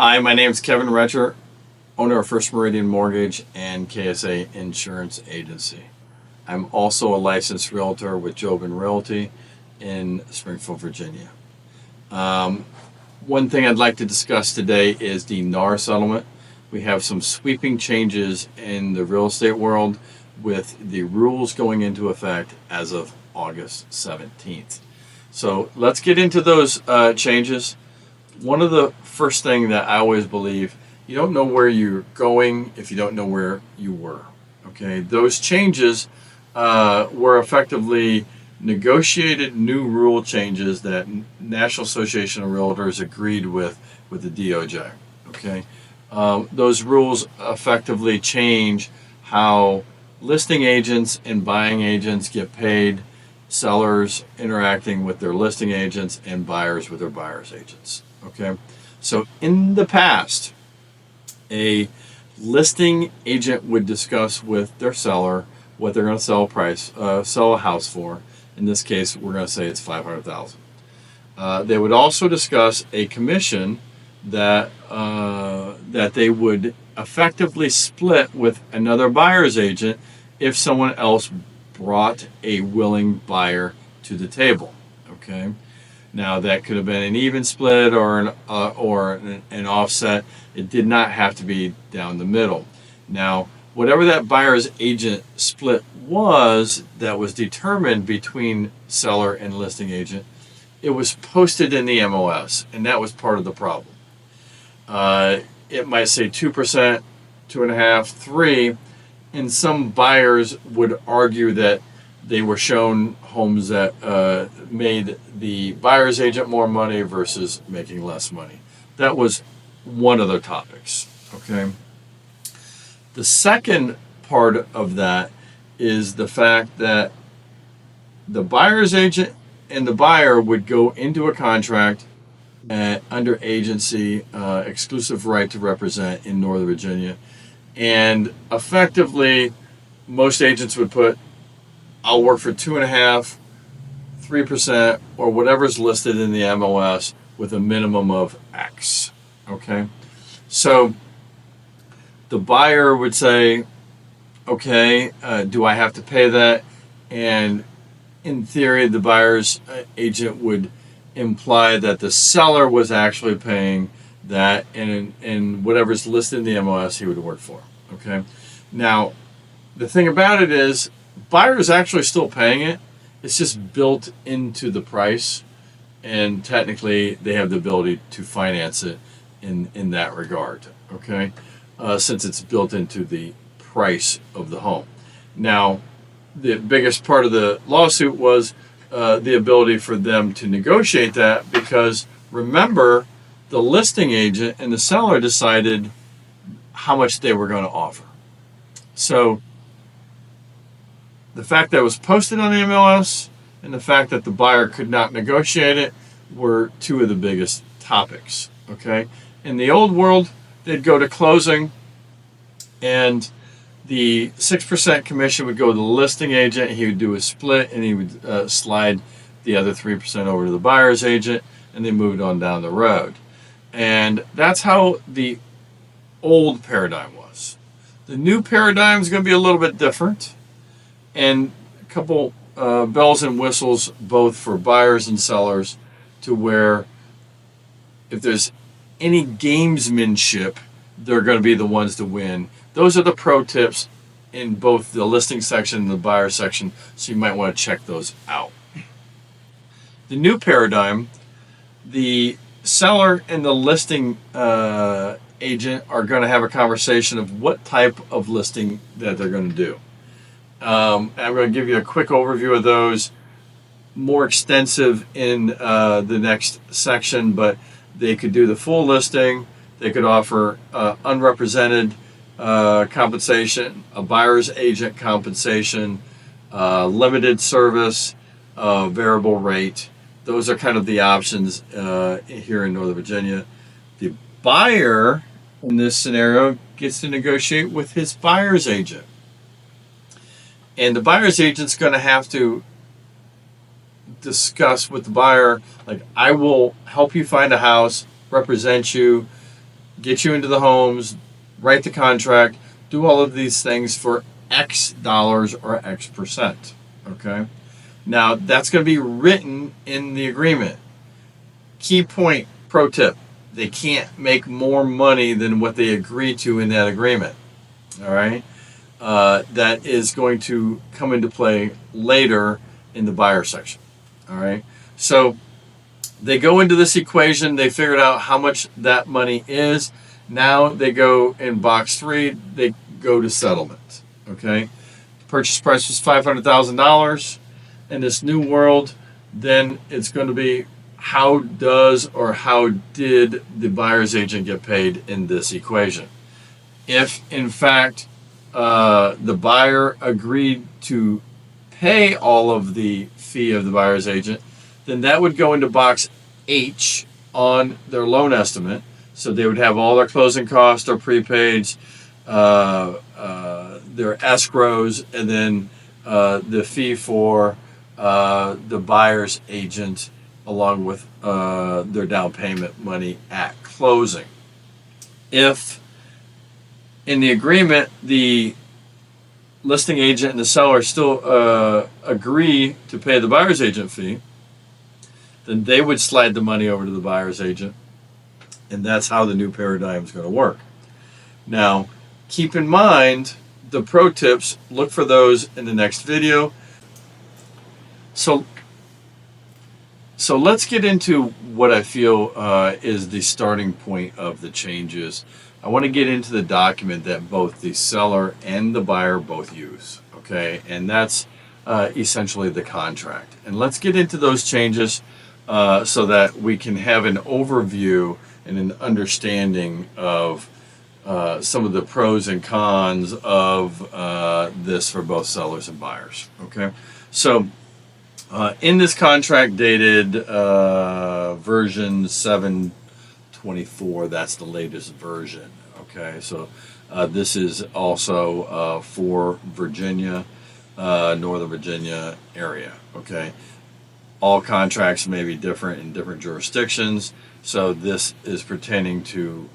Hi, my name is Kevin Retcher, owner of First Meridian Mortgage and KSA Insurance Agency. I'm also a licensed realtor with Jobin Realty in Springfield, Virginia. One thing I'd like to discuss today is the NAR settlement. We have some sweeping changes in the real estate world with the rules going into effect as of August 17th. So let's get into those changes. One of the first thing that I always believe, you don't know where you're going if you don't know where you were. Okay, those changes were effectively negotiated new rule changes that National Association of Realtors agreed with the DOJ. Okay, those rules effectively change how listing agents and buying agents get paid, sellers interacting with their listing agents, and buyers with their buyers agents. Okay, so in the past, a listing agent would discuss with their seller what they're going to sell a house for. In this case, we're going to say it's $500,000. They would also discuss a commission that they would effectively split with another buyer's agent if someone else brought a willing buyer to the table. Okay. Now that could have been an even split or an offset. It did not have to be down the middle. Now, whatever that buyer's agent split was that was determined between seller and listing agent, it was posted in the MOS, and that was part of the problem. It might say 2%, 2.5%, 3%, and some buyers would argue that they were shown homes that made the buyer's agent more money versus making less money. That was one of the topics. Okay. The second part of that is the fact that the buyer's agent and the buyer would go into a contract under agency, exclusive right to represent in Northern Virginia, and effectively most agents would put, I'll work for 2.5%, 3%, or whatever's listed in the MOS with a minimum of X. Okay, so the buyer would say, okay, do I have to pay that? And in theory, the buyer's agent would imply that the seller was actually paying that, and whatever's listed in the MOS, he would work for. Okay, now the thing about it is, buyer is actually still paying it. It's just built into the price, and technically they have the ability to finance it in that regard. Okay, since it's built into the price of the home. Now, the biggest part of the lawsuit was the ability for them to negotiate that, because remember, the listing agent and the seller decided how much they were going to offer. So the fact that it was posted on the MLS and the fact that the buyer could not negotiate it were two of the biggest topics. Okay, in the old world, they'd go to closing, and the 6% commission would go to the listing agent. He would do a split, and he would slide the other 3% over to the buyer's agent, and they moved on down the road. And that's how the old paradigm was. The new paradigm is going to be a little bit different, and a couple bells and whistles both for buyers and sellers, to where if there's any gamesmanship, they're going to be the ones to win. Those are the pro tips in both the listing section and the buyer section, so you might want to check those out. The new paradigm, the seller and the listing agent are going to have a conversation of what type of listing that they're going to do. I'm going to give you a quick overview of those, more extensive in the next section, but they could do the full listing. They could offer unrepresented compensation, a buyer's agent compensation, limited service, variable rate. Those are kind of the options here in Northern Virginia. The buyer in this scenario gets to negotiate with his buyer's agent. And the buyer's agent's going to have to discuss with the buyer, like, I will help you find a house, represent you. get you into the homes, write the contract, do all of these things for X dollars or X percent. Okay. Now that's going to be written in the agreement. Key point, pro tip: they can't make more money than what they agree to in that agreement. All right. That is going to come into play later in the buyer section. All right. So they go into this equation. They figured out how much that money is. Now they go in box 3. They go to settlement. Okay. The purchase price was $500,000. In this new world, then it's going to be how does or how did the buyer's agent get paid in this equation? If in fact the buyer agreed to pay all of the fee of the buyer's agent, then that would go into box H on their loan estimate. So they would have all their closing costs, their prepaids, their escrows, and then the fee for the buyer's agent, along with their down payment money at closing. If in the agreement the listing agent and the seller still agree to pay the buyer's agent fee, then they would slide the money over to the buyer's agent, and that's how the new paradigm is going to work. Now, keep in mind the pro tips. Look for those in the next video. So let's get into what I feel is the starting point of the changes. I want to get into the document that both the seller and the buyer both use, okay? And that's essentially the contract. And let's get into those changes so that we can have an overview and an understanding of some of the pros and cons of this for both sellers and buyers, okay? So in this contract dated version 724, that's the latest version. Okay, so this is also for Virginia, Northern Virginia area. Okay, all contracts may be different in different jurisdictions. So this is pertaining to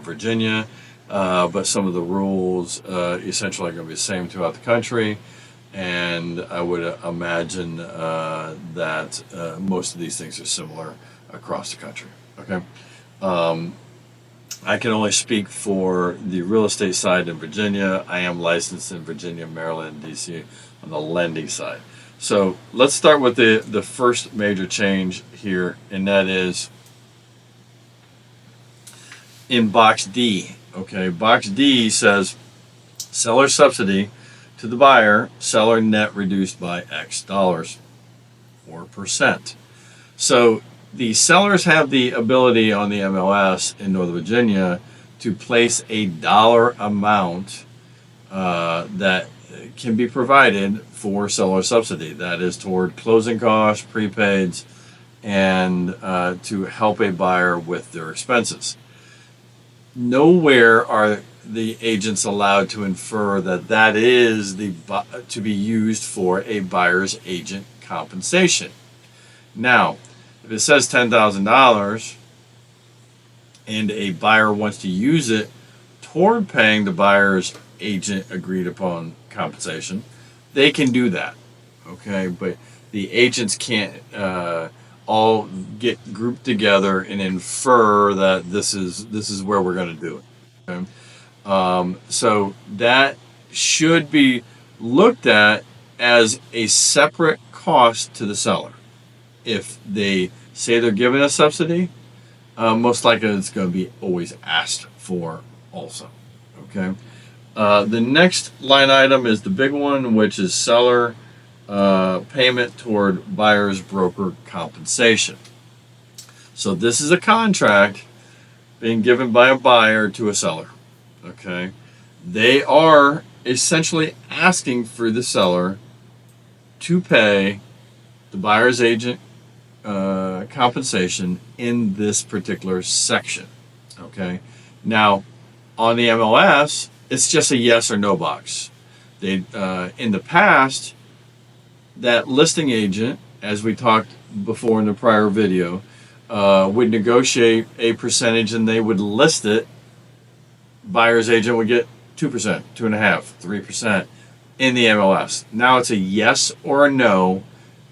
Virginia, but some of the rules essentially are going to be the same throughout the country. And I would imagine that most of these things are similar across the country. Okay, I can only speak for the real estate side in Virginia. I am licensed in Virginia, Maryland, DC on the lending side. So let's start with the first major change here, and that is in box D. Okay, box D says seller subsidy to the buyer, seller net reduced by X dollars or percent. So the sellers have the ability on the MLS in Northern Virginia to place a dollar amount that can be provided for seller subsidy. That is toward closing costs, prepaids, and to help a buyer with their expenses. Nowhere are the agents allowed to infer that that is to be used for a buyer's agent compensation. Now, if it says $10,000 and a buyer wants to use it toward paying the buyer's agent agreed upon compensation, they can do that. Okay, but the agents can't all get grouped together and infer that this is where we're going to do it. Okay? So that should be looked at as a separate cost to the seller. If they say they're giving a subsidy, most likely it's going to be always asked for also. Okay. The next line item is the big one, which is seller payment toward buyer's broker compensation. So this is a contract being given by a buyer to a seller. Okay. They are essentially asking for the seller to pay the buyer's agent compensation in this particular section. Okay. Now, on the MLS, it's just a yes or no box. They in the past, that listing agent, as we talked before in the prior video, would negotiate a percentage and they would list it buyer's agent would get 2%, 2.5%, 3% in the MLS. Now it's a yes or a no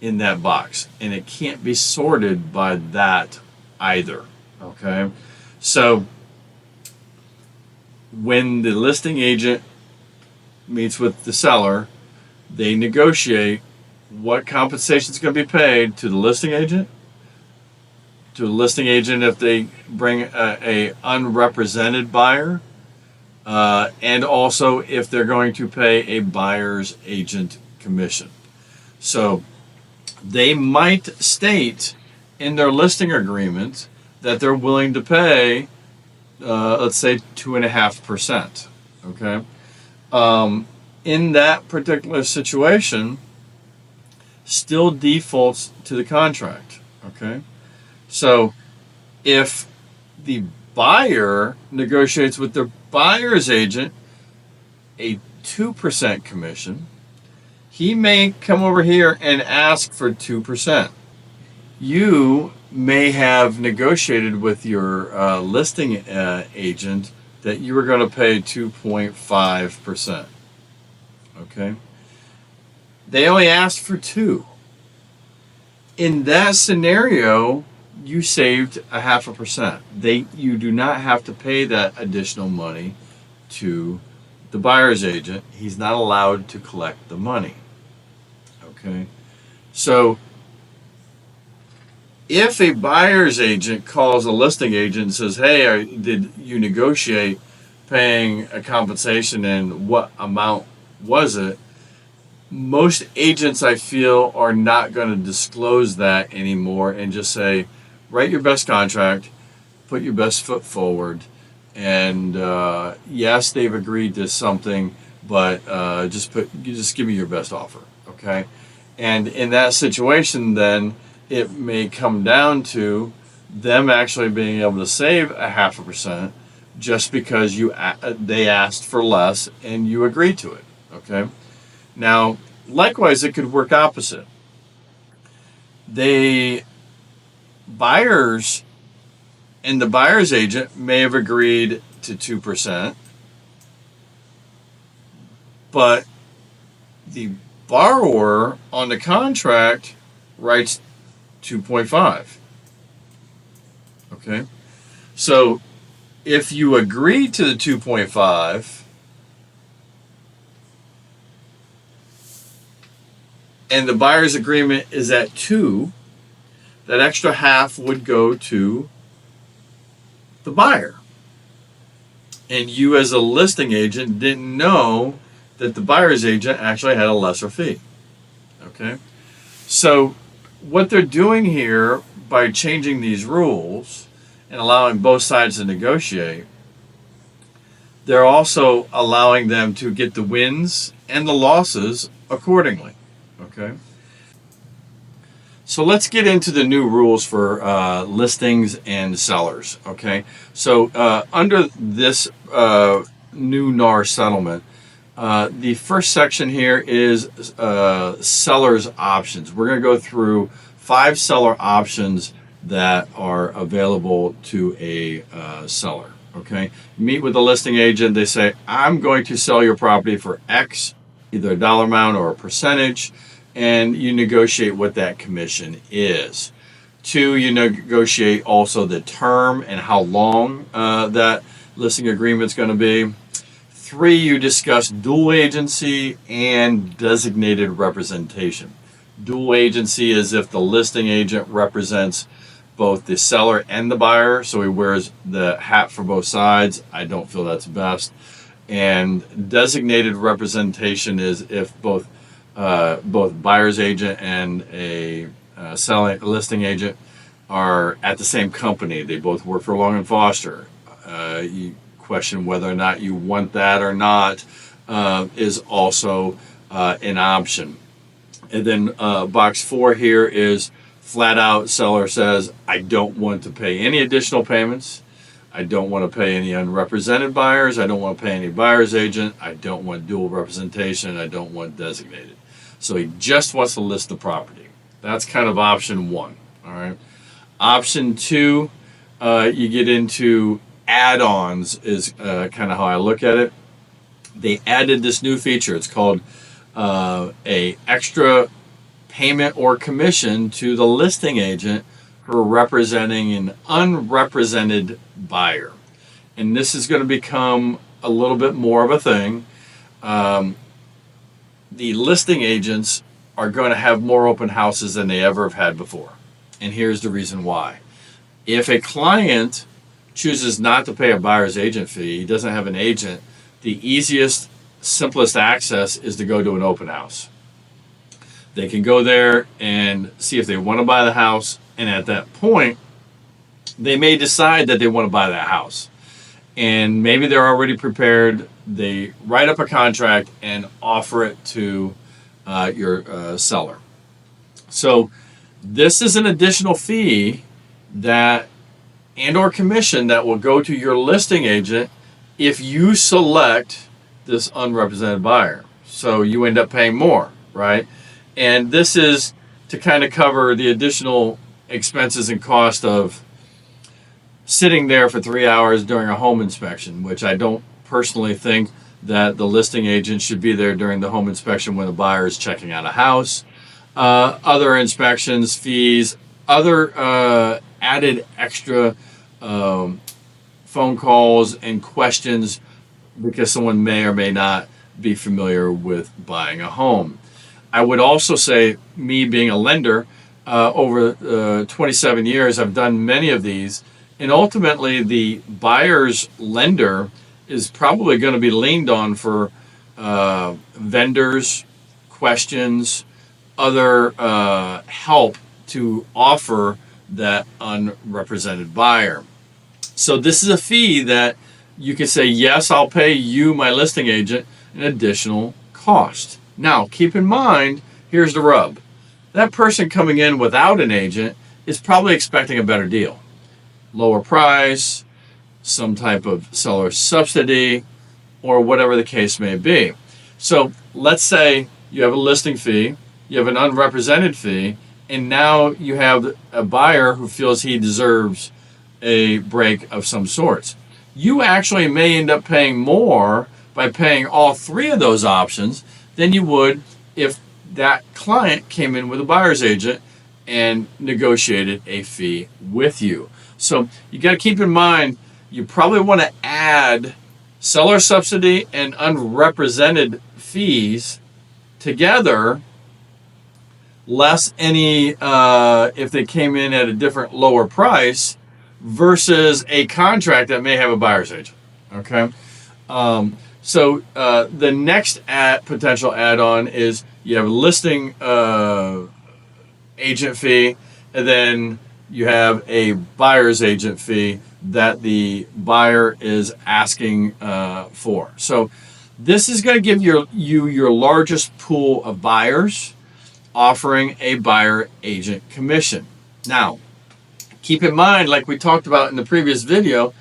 in that box, and it can't be sorted by that either. Okay, so when the listing agent meets with the seller, they negotiate what compensation is going to be paid to the listing agent, if they bring a unrepresented buyer, and also if they're going to pay a buyer's agent commission. So they might state in their listing agreement that they're willing to pay, let's say, 2.5%. Okay. In that particular situation, still defaults to the contract. Okay. So if the buyer negotiates with their buyer's agent a 2% commission, he may come over here and ask for 2%. You may have negotiated with your listing agent that you were going to pay 2.5%. Okay? They only asked for 2. In that scenario, you saved 0.5%. You do not have to pay that additional money to the buyer's agent. He's not allowed to collect the money. Okay? So if a buyer's agent calls a listing agent and says, hey, did you negotiate paying a compensation and what amount was it? Most agents, I feel, are not going to disclose that anymore and just say, write your best contract, put your best foot forward, and yes, they've agreed to something, but just give me your best offer, okay? And in that situation, then it may come down to them actually being able to save 0.5% just because they asked for less and you agreed to it, okay? Now, likewise, it could work opposite. Buyers and the buyer's agent may have agreed to 2%, but the borrower on the contract writes 2.5. Okay? So if you agree to the 2.5 and the buyer's agreement is at 2, that extra half would go to the buyer. And you as a listing agent didn't know that the buyer's agent actually had a lesser fee. Okay? So what they're doing here by changing these rules and allowing both sides to negotiate, they're also allowing them to get the wins and the losses accordingly. Okay? So let's get into the new rules for listings and sellers. Okay? So under this new NAR settlement, the first section here is seller's options. We're going to go through 5 seller options that are available to a seller. Okay, meet with the listing agent. They say, I'm going to sell your property for X, either a dollar amount or a percentage, and you negotiate what that commission is. 2, you negotiate also the term and how long that listing agreement is going to be. 3, you discuss dual agency and designated representation. Dual agency is if the listing agent represents both the seller and the buyer, so he wears the hat for both sides. I don't feel that's best. And designated representation is if both buyer's agent and a listing agent are at the same company. They both work for Long and Foster. You question whether or not you want that or not is also an option. And then box 4 here is flat out seller says, I don't want to pay any additional payments. I don't want to pay any unrepresented buyers. I don't want to pay any buyer's agent. I don't want dual representation. I don't want designated. So he just wants to list the property. That's kind of option 1. All right. Option 2, you get into add-ons is kind of how I look at it. They added this new feature. It's called a extra payment or commission to the listing agent for representing an unrepresented buyer. And this is going to become a little bit more of a thing. The listing agents are going to have more open houses than they ever have had before. And here's the reason why. If a client chooses not to pay a buyer's agent fee, he doesn't have an agent, the easiest, simplest access is to go to an open house. They can go there and see if they want to buy the house, and at that point, they may decide that they want to buy that house. And maybe they're already prepared. They write up a contract and offer it to your seller. So this is an additional fee that and/or commission that will go to your listing agent if you select this unrepresented buyer. So you end up paying more, right? And this is to kind of cover the additional expenses and cost of sitting there for 3 hours during a home inspection, which I don't personally think that the listing agent should be there during the home inspection when the buyer is checking out a house. Other inspections, fees, other added extra phone calls and questions because someone may or may not be familiar with buying a home. I would also say, me being a lender, over 27 years, I've done many of these, and ultimately the buyer's lender is probably going to be leaned on for vendors, questions, other help to offer that unrepresented buyer. So this is a fee that you can say, yes, I'll pay you, my listing agent, an additional cost. Now, keep in mind, here's the rub. That person coming in without an agent is probably expecting a better deal. Lower price, some type of seller subsidy, or whatever the case may be. So let's say you have a listing fee, you have an unrepresented fee, and now you have a buyer who feels he deserves a break of some sorts. You actually may end up paying more by paying all three of those options than you would if that client came in with a buyer's agent and negotiated a fee with you. So you got to keep in mind, you probably want to add seller subsidy and unrepresented fees together, less any if they came in at a different lower price versus a contract that may have a buyer's agent. Okay. So the next potential add-on is you have a listing agent fee, and then you have a buyer's agent fee that the buyer is asking for. So this is going to give you your largest pool of buyers offering a buyer agent commission. Now, keep in mind, like we talked about in the previous video,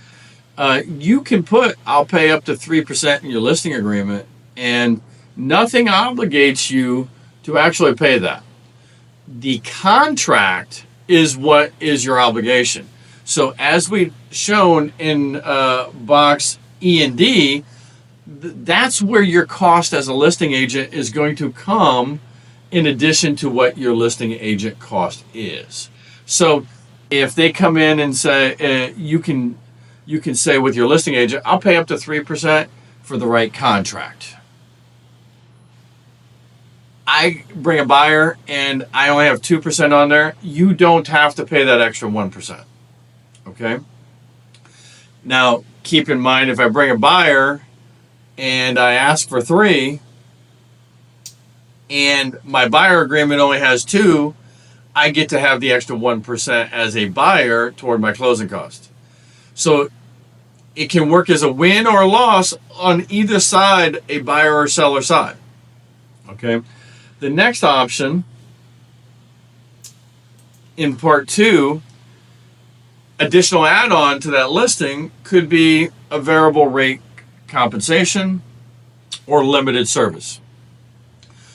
you can put, I'll pay up to 3% in your listing agreement, and nothing obligates you to actually pay that. The contract is what is your obligation. So as we've shown in box E and D, that's where your cost as a listing agent is going to come in addition to what your listing agent cost is. So if they come in and say, you can say with your listing agent, I'll pay up to 3% for the right contract. I bring a buyer and I only have 2% on there. You don't have to pay that extra 1%. Okay? Now, keep in mind, if I bring a buyer and I ask for 3 and my buyer agreement only has 2, I get to have the extra 1% as a buyer toward my closing cost. So it can work as a win or a loss on either side, a buyer or seller side. Okay? The next option in part 2, additional add-on to that listing could be a variable rate compensation or limited service.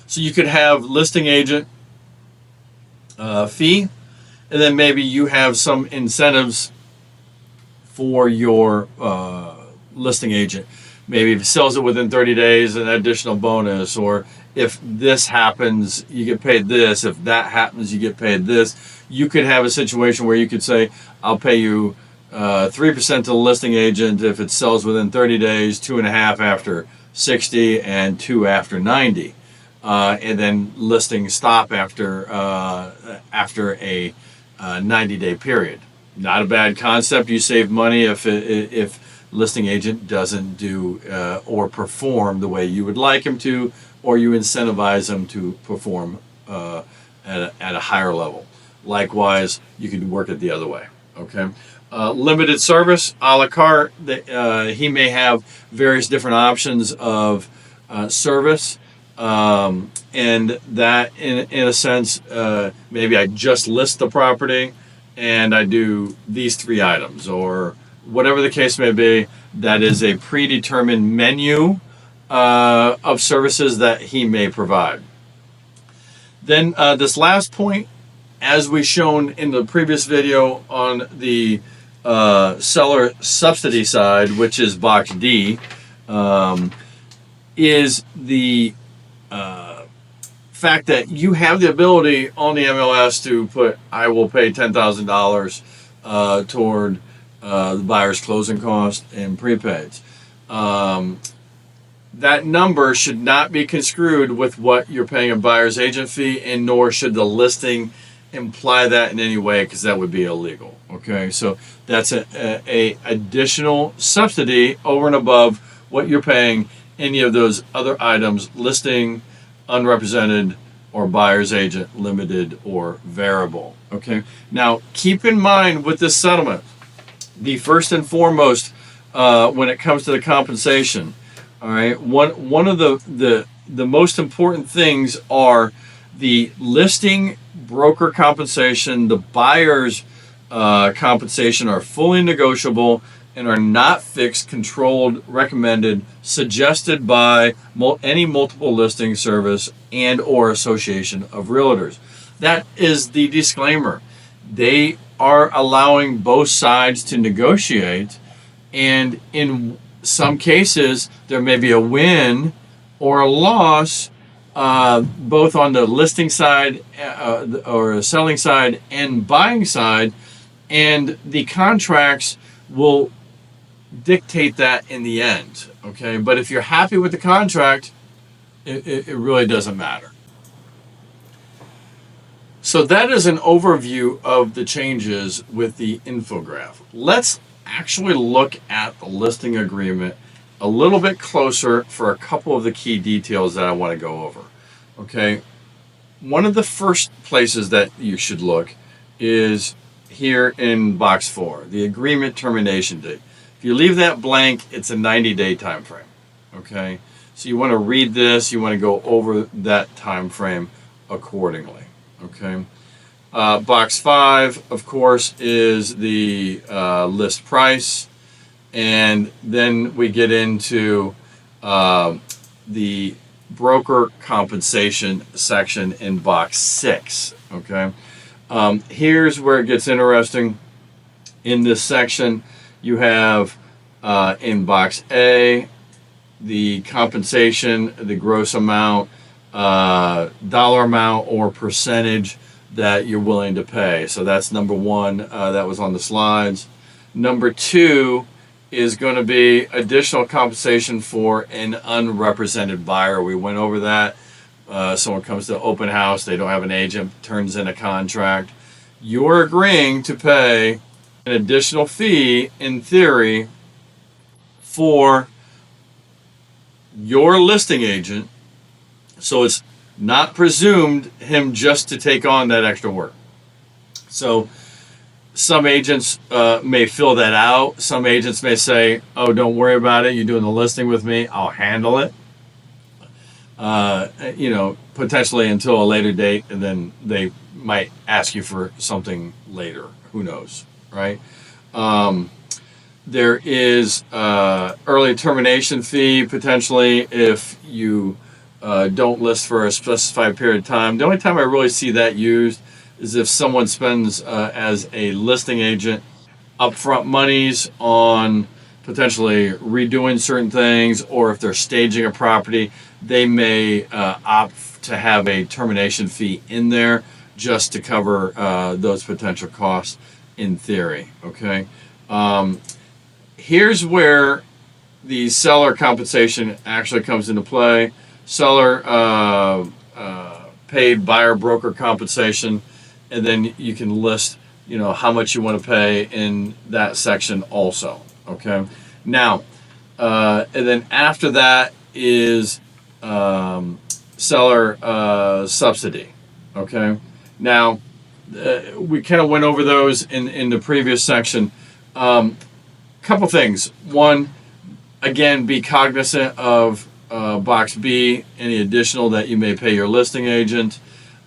So you could have listing agent fee, and then maybe you have some incentives for your listing agent. Maybe if it sells it within 30 days, an additional bonus, or if this happens, you get paid this. If that happens, you get paid this. You could have a situation where you could say, I'll pay you 3% to the listing agent if it sells within 30 days, 2.5 after 60, and 2 after 90. And then listings stop after a 90-day period. Not a bad concept. You save money if listing agent doesn't do or perform the way you would like him to, or you incentivize him to perform at a higher level. Likewise, you can work it the other way. Okay. Limited service, a la carte. He may have various different options of service. And that, in a sense, maybe I just list the property and I do these 3 items, or whatever the case may be. That is a predetermined menu of services that he may provide. Then this last point, as we shown in the previous video on the seller subsidy side, which is box D, is the fact that you have the ability on the MLS to put, I will pay $10,000 toward the buyer's closing cost and prepaids. That number should not be construed with what you're paying a buyer's agent fee, and nor should the listing imply that in any way, because that would be illegal. Okay, so that's a additional subsidy over and above what you're paying any of those other items: listing, unrepresented, or buyer's agent, limited or variable. Okay, now keep in mind with this settlement, the first and foremost, when it comes to the compensation, all right, one of the most important things are the listing broker compensation, the buyer's compensation are fully negotiable and are not fixed, controlled, recommended, suggested by any multiple listing service and or association of realtors. That is the disclaimer. They are allowing both sides to negotiate, and in some cases there may be a win or a loss, both on the listing side or selling side and buying side, and the contracts will dictate that in the end. Okay, but if you're happy with the contract, it really doesn't matter. So that is an overview of the changes with the infograph. Let's actually look at the listing agreement a little bit closer for a couple of the key details that I want to go over. Okay, one of the first places that you should look is here in box 4, the agreement termination date. If you leave that blank, it's a 90-day time frame. Okay, so you want to read this, you want to go over that time frame accordingly. Okay, box 5, of course, is the list price, and then we get into the broker compensation section in box 6. Okay, here's where it gets interesting. In this section, you have in box A the compensation, the gross amount, dollar amount or percentage that you're willing to pay. So that's number 1. That was on the slides. Number 2 is going to be additional compensation for an unrepresented buyer. We went over that. Someone comes to open house, they don't have an agent, turns in a contract. You're agreeing to pay an additional fee, in theory, for your listing agent. So it's not presumed him just to take on that extra work. So some agents may fill that out. Some agents may say, oh, don't worry about it. You're doing the listing with me. I'll handle it. Potentially until a later date, and then they might ask you for something later. Who knows, right? There is early termination fee, potentially, if you don't list for a specified period of time. The only time I really see that used is if someone spends as a listing agent upfront monies on potentially redoing certain things, or if they're staging a property, they may opt to have a termination fee in there just to cover those potential costs in theory. Okay. Here's where the seller compensation actually comes into play. Seller paid buyer broker compensation, and then you can list, how much you want to pay in that section also. Okay. Now, and then after that is seller subsidy. Okay. Now, we kind of went over those in the previous section. Couple things. One, again, be cognizant of box B, any additional that you may pay your listing agent.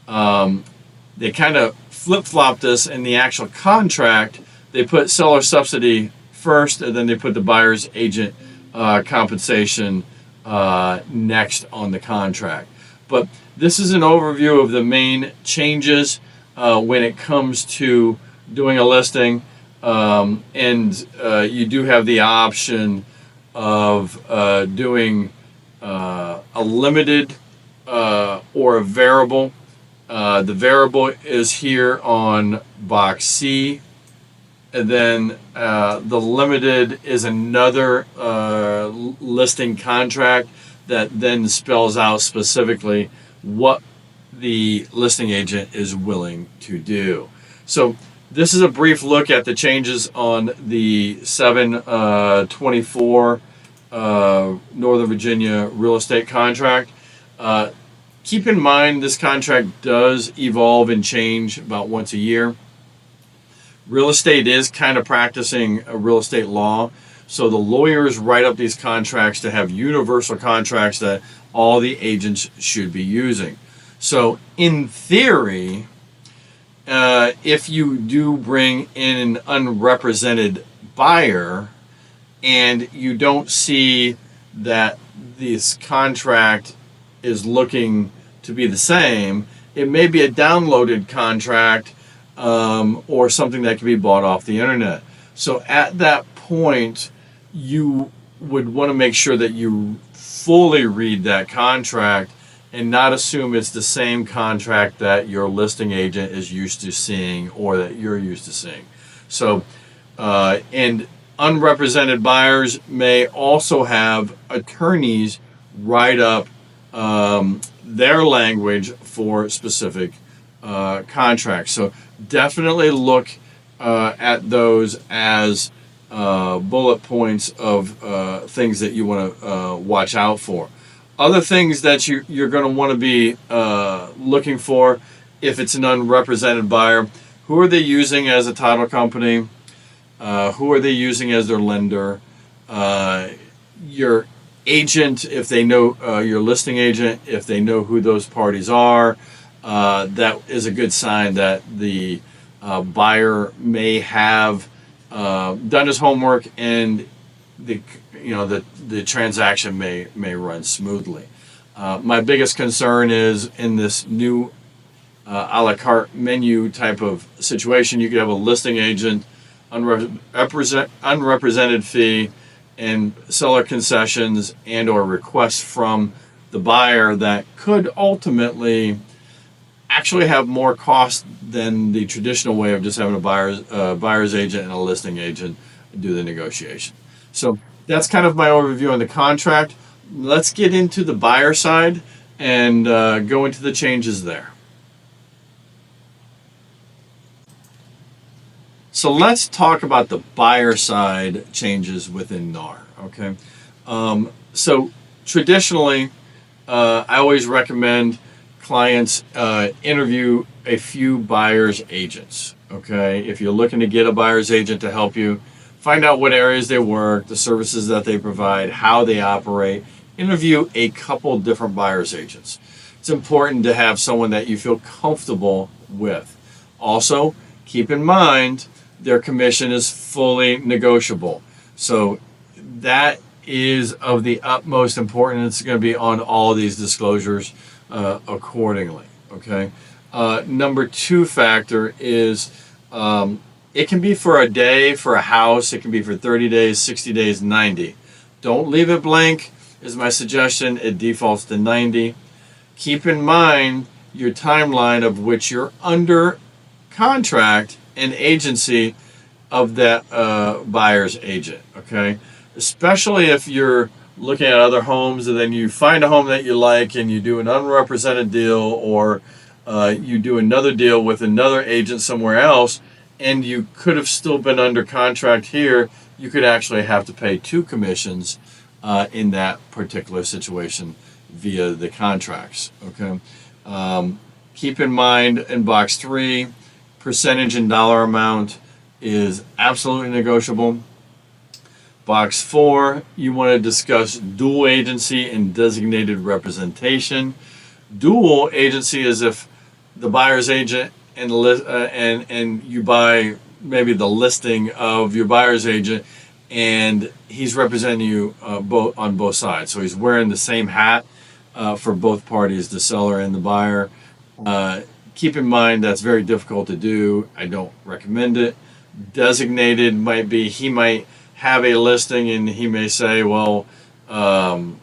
They kind of flip-flop this in the actual contract. They put seller subsidy first, and then they put the buyer's agent compensation next on the contract. But this is an overview of the main changes when it comes to doing a listing. And you do have the option of doing a limited or a variable. The variable is here on box C, and then the limited is another listing contract that then spells out specifically what the listing agent is willing to do. So this is a brief look at the changes on the 7/24 Northern Virginia real estate contract. Keep in mind this contract does evolve and change about once a year. Real estate is kind of practicing a real estate law, so the lawyers write up these contracts to have universal contracts that all the agents should be using. So in theory, if you do bring in an unrepresented buyer and you don't see that this contract is looking to be the same, it may be a downloaded contract or something that can be bought off the internet. So at that point, you would want to make sure that you fully read that contract and not assume it's the same contract that your listing agent is used to seeing or that you're used to seeing. So, and unrepresented buyers may also have attorneys write up their language for specific contracts. So definitely look at those as bullet points of things that you want to watch out for. Other things that you're going to want to be looking for if it's an unrepresented buyer: who are they using as a title company? Who are they using as their lender? Your agent, if they know your listing agent, if they know who those parties are, that is a good sign that the buyer may have done his homework and the transaction may run smoothly. My biggest concern is in this new a la carte menu type of situation, you could have a listing agent, unrepresented fee, and seller concessions and or requests from the buyer that could ultimately actually have more cost than the traditional way of just having a buyer's agent and a listing agent do the negotiation. So that's kind of my overview on the contract. Let's get into the buyer side and go into the changes there. So let's talk about the buyer side changes within NAR. Okay. So traditionally, I always recommend clients interview a few buyer's agents. Okay. If you're looking to get a buyer's agent to help you, find out what areas they work, the services that they provide, how they operate. Interview a couple different buyer's agents. It's important to have someone that you feel comfortable with. Also, keep in mind their commission is fully negotiable. So that is of the utmost importance. It's going to be on all these disclosures accordingly. Okay. Number two factor is It can be for a day for a house. It can be for 30 days, 60 days, 90. Don't leave it blank is my suggestion. It defaults to 90. Keep in mind your timeline of which you're under contract and agency of that buyer's agent, okay? Especially if you're looking at other homes and then you find a home that you like and you do an unrepresented deal, or you do another deal with another agent somewhere else, and you could have still been under contract here, you could actually have to pay 2 commissions in that particular situation via the contracts, okay? Keep in mind in box 3, percentage and dollar amount is absolutely negotiable. Box 4, you want to discuss dual agency and designated representation. Dual agency is if the buyer's agent and you buy maybe the listing of your buyer's agent, and he's representing you both on both sides. So he's wearing the same hat for both parties, the seller and the buyer. Keep in mind that's very difficult to do. I don't recommend it. Designated might be he might have a listing and he may say, well, go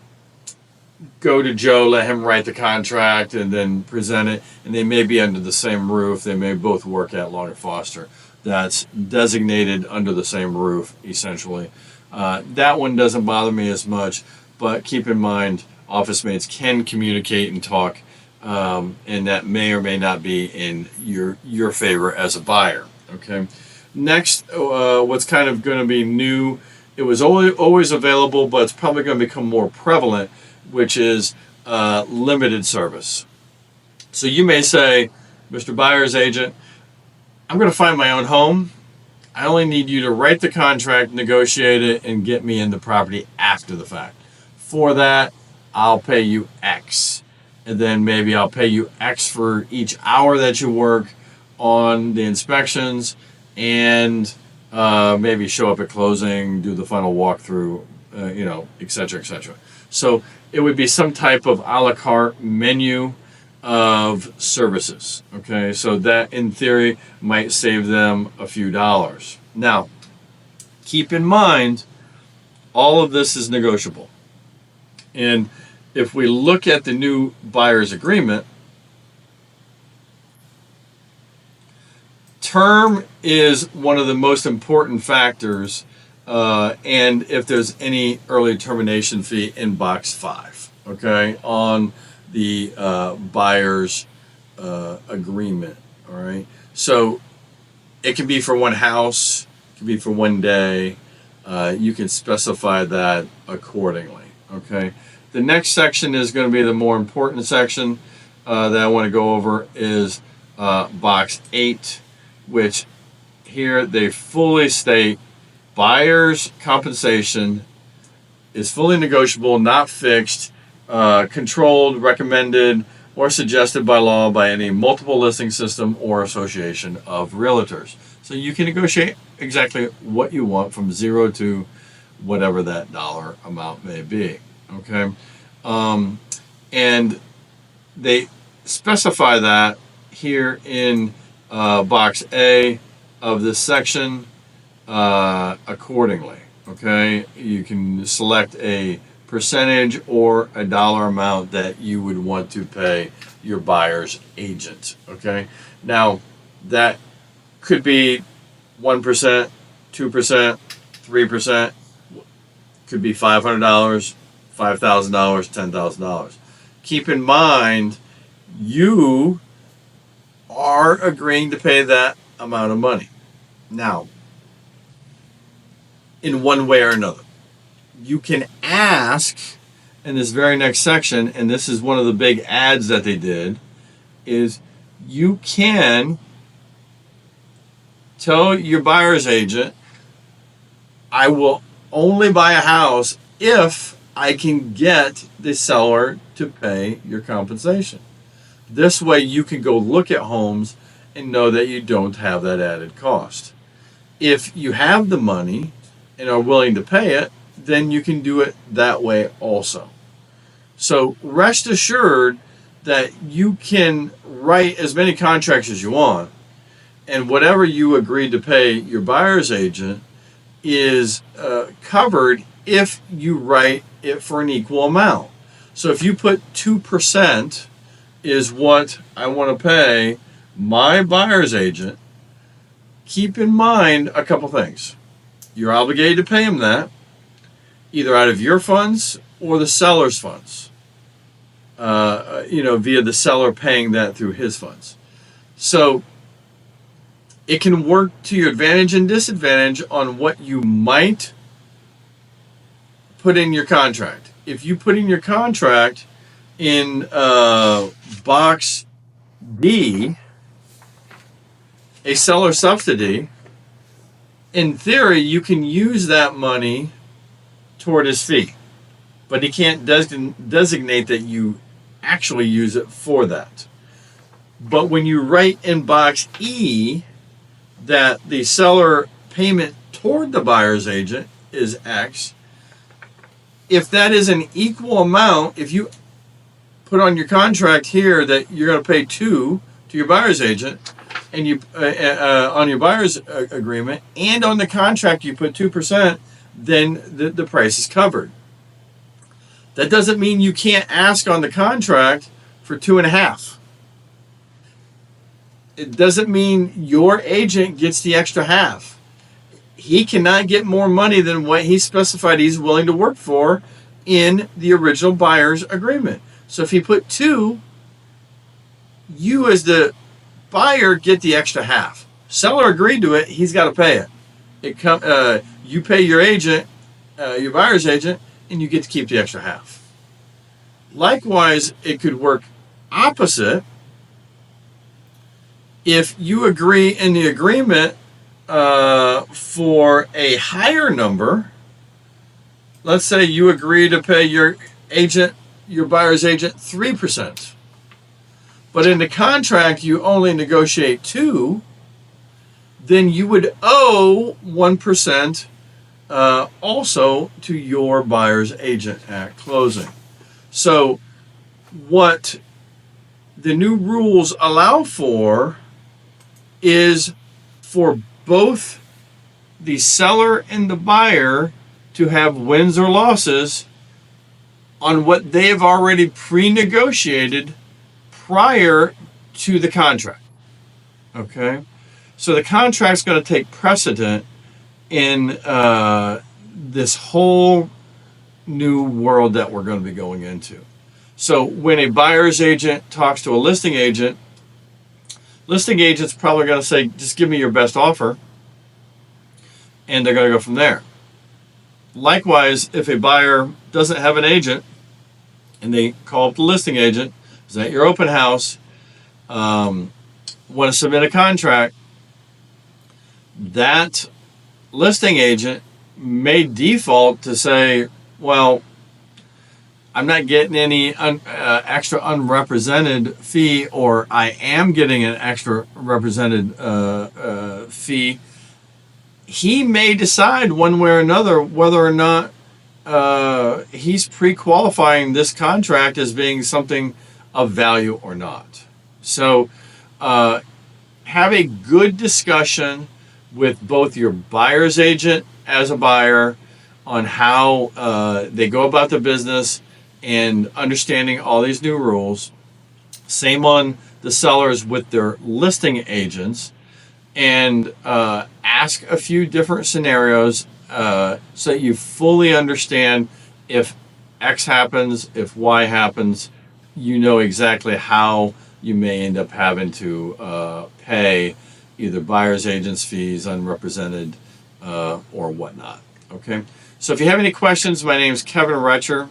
to Joe, let him write the contract and then present it. And they may be under the same roof. They may both work at Long & Foster. That's designated under the same roof, essentially. That one doesn't bother me as much, but keep in mind office mates can communicate and talk, and that may or may not be in your favor as a buyer. Okay. Next, what's kind of going to be new, it was always available, but it's probably going to become more prevalent, which is limited service. So you may say, Mr. Buyer's agent, I'm going to find my own home. I only need you to write the contract, negotiate it, and get me in the property after the fact. For that, I'll pay you X. And then maybe I'll pay you X for each hour that you work on the inspections, and maybe show up at closing, do the final walkthrough, et cetera, et cetera. So it would be some type of a la carte menu of services. Okay, so that in theory might save them a few dollars. Now, keep in mind, all of this is negotiable. And if we look at the new buyer's agreement, term is one of the most important factors, and if there's any early termination fee in box 5, okay, on the buyer's agreement, all right? So it can be for one house, it can be for one day. You can specify that accordingly, okay? The next section is going to be the more important section that I want to go over is box 8, which here they fully state buyer's compensation is fully negotiable, not fixed, controlled, recommended, or suggested by law by any multiple listing system or association of realtors. So you can negotiate exactly what you want from 0 to whatever that dollar amount may be. Okay, and they specify that here in box A of this section accordingly. Okay, you can select a percentage or a dollar amount that you would want to pay your buyer's agent. Okay, now that could be 1%, 2%, 3%, could be $500, $5,000, $10,000. Keep in mind, you are agreeing to pay that amount of money. Now, in one way or another, you can ask in this very next section, and this is one of the big ads that they did, is you can tell your buyer's agent, I will only buy a house if I can get the seller to pay your compensation. This way you can go look at homes and know that you don't have that added cost. If you have the money and are willing to pay it, then you can do it that way also. So rest assured that you can write as many contracts as you want, and whatever you agreed to pay your buyer's agent is covered if you write it for an equal amount. So if you put 2% is what I want to pay my buyer's agent, keep in mind a couple things. You're obligated to pay him that, either out of your funds or the seller's funds. Via the seller paying that through his funds. So it can work to your advantage and disadvantage on what you might put in your contract. If you put in your contract in box D, a seller subsidy, in theory, you can use that money toward his fee, but he can't designate that you actually use it for that. But when you write in box E that the seller payment toward the buyer's agent is X, if that is an equal amount, if you put on your contract here that you're going to pay 2 to your buyer's agent, and you on your buyer's agreement, and on the contract you put 2%, then the price is covered. That doesn't mean you can't ask on the contract for 2.5. It doesn't mean your agent gets the extra half. He cannot get more money than what he specified he's willing to work for in the original buyer's agreement. So if he put 2, you as the buyer get the extra half. Seller agreed to it, he's got to pay it. You pay your agent, your buyer's agent, and you get to keep the extra half. Likewise, it could work opposite. If you agree in the agreement for a higher number, let's say you agree to pay your buyer's agent 3%. But in the contract, you only negotiate 2, then you would owe 1% also to your buyer's agent at closing. So what the new rules allow for is for both the seller and the buyer to have wins or losses on what they have already pre-negotiated prior to the contract. Okay? So the contract's going to take precedent in this whole new world that we're going to be going into. So when a buyer's agent talks to a listing agent's probably going to say, just give me your best offer, and they're going to go from there. Likewise, if a buyer doesn't have an agent and they call up the listing agent, is at your open house, want to submit a contract, that listing agent may default to say, well, I'm not getting any extra unrepresented fee, or I am getting an extra represented fee. He may decide one way or another whether or not he's pre-qualifying this contract as being something of value or not. So have a good discussion with both your buyer's agent as a buyer on how they go about their business and understanding all these new rules. Same on the sellers with their listing agents, and ask a few different scenarios so that you fully understand if X happens, if Y happens, you know exactly how you may end up having to pay either buyer's agent's fees, unrepresented, or whatnot. Okay? So if you have any questions, my name is Kevin Retcher.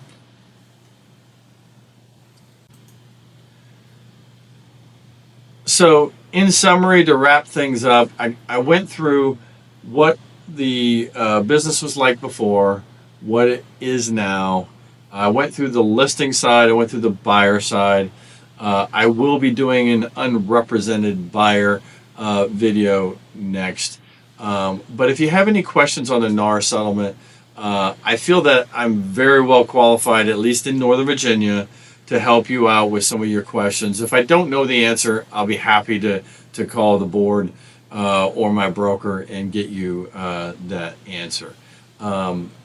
So in summary, to wrap things up, I went through what the business was like before, what it is now. I went through the listing side, I went through the buyer side. I will be doing an unrepresented buyer video next. But if you have any questions on the NAR settlement, I feel that I'm very well qualified, at least in Northern Virginia, to help you out with some of your questions. If I don't know the answer, I'll be happy to call the board or my broker and get you that answer.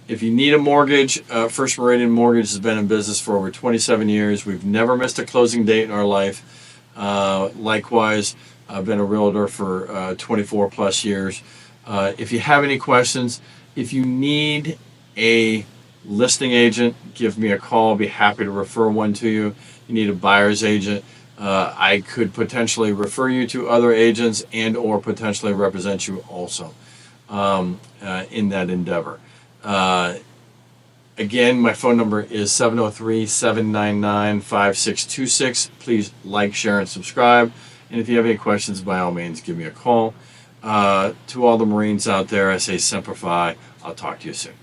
If you need a mortgage, First Meridian Mortgage has been in business for over 27 years. We've never missed a closing date in our life. Likewise, I've been a realtor for 24 plus years. If you have any questions, if you need a listing agent, give me a call. I'll be happy to refer one to you. You need a buyer's agent. I could potentially refer you to other agents and or potentially represent you also in that endeavor. Again, my phone number is 703-799-5626. Please like, share, and subscribe. And if you have any questions, by all means, give me a call. To all the Marines out there, I say Semper Fi. I'll talk to you soon.